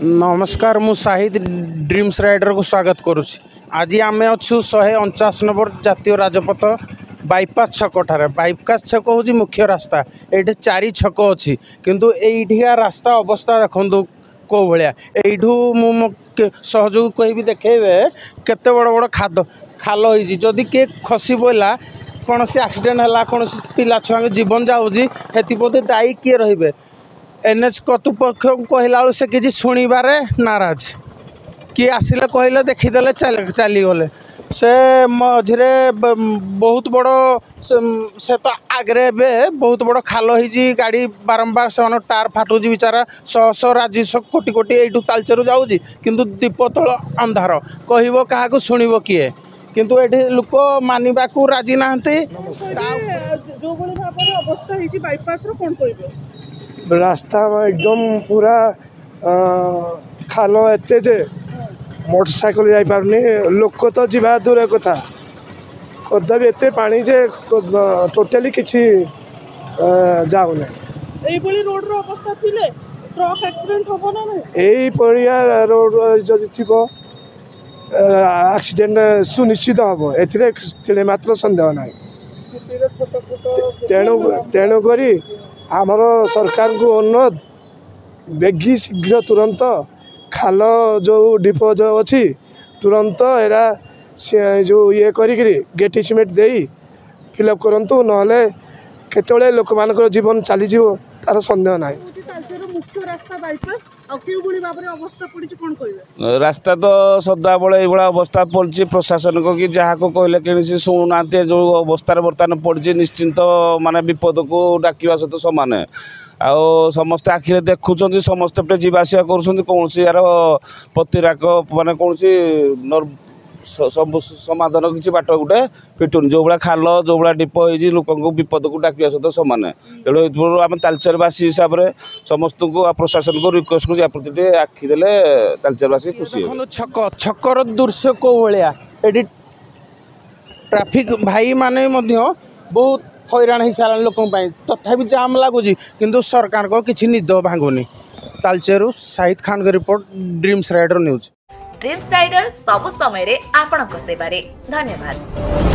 नमस्कार मु Shahid dreams rider को स्वागत करुच्ची। आज आम अच्छु 149 नंबर जातीय राजपथ बाईपास छक ठारे। बाईपास छक हूँ मुख्य रास्ता। ये 4 छक अच्छी किंतु एठिका रास्ता अवस्था देखु कौ भाया। यू मु सहयोग कह देखेबे केते बड़ बड़ खाल होती। जदि किए खसी पड़ा कौन सी एक्सीडेंट है कौन पिला छुआ जीवन जाऊँगी हेतिपति दायी किए रे। एनएच कर्तृपक्ष कहला से किसी शुणवे नाराज किए आसिले कहले देखीदे चलीगले से मझे बहुत बड़ से तो आगे बहुत बड़ खाल हो गाड़ी बारंबार से टार फाटुची बेचारा 100 राजी कोटी कोटी यू तालचेर जाऊँगी किंतु दीप तल अंधार कह क्या शुणव किए किंतु ये लोक मानवा को राजी ना। रास्ता एकदम पूरा खाल एते जे मोटरसाइकिल जाई पारनी लोक तो जीवा दूर कथा कदापि एते पानी जे टोटली किछि जाउने। एई बली रोड रो अवस्था थिले ट्रक एक्सीडेंट होबो ना नै। एई परिया रोड जदि थिबो एक्सीडेंट सुनिश्चित हबो एथिरे तिले मात्र संदेह नाही। तेणु करी आमर सरकार को अनुरोध बेगी शीघ्र तुरंत खाल जो डिपो जो अच्छी तुरंत एरा जो ये करी गेटी सीमेंट दे फिलअप करंतु नहले केतबेले लोक मानकर जीवन चली जीवो तार संदेह ना। रास्ता तो सदा बड़े ये अवस्था पड़ी प्रशासन को कि जहाँ को कहले कि शुणुना जो अवस्था बर्तमान पड़ी निश्चिंत माने विपद को डाकिवा सहित सामान आउ समस्ते आखिरे देखुं समस्ते पे जावासिया कर कौन यार प्रतिराक माने कौन सब समाधान किसी बाट गोटे फिटुन जो भाया खाल जो भाया डिप हो लोक विपद को डाक सहित सामान तेणु आम तालचेरवासी हिसाब से समस्त को प्रशासन को रिक्वेस्ट कर प्रति आखि देले तालचेरवासी खुशी। छकर दृश्य कौ भाया ये ट्राफिक भाई माने बहुत हैरान हो सारे लोक तथापि जाम लगुच किंतु सरकार को किसी निद भांगुनी। तालचेरु शाहिद खान का report dreams rider news. Dreams rider सब समय रे आपणक सेवारे धन्यवाद।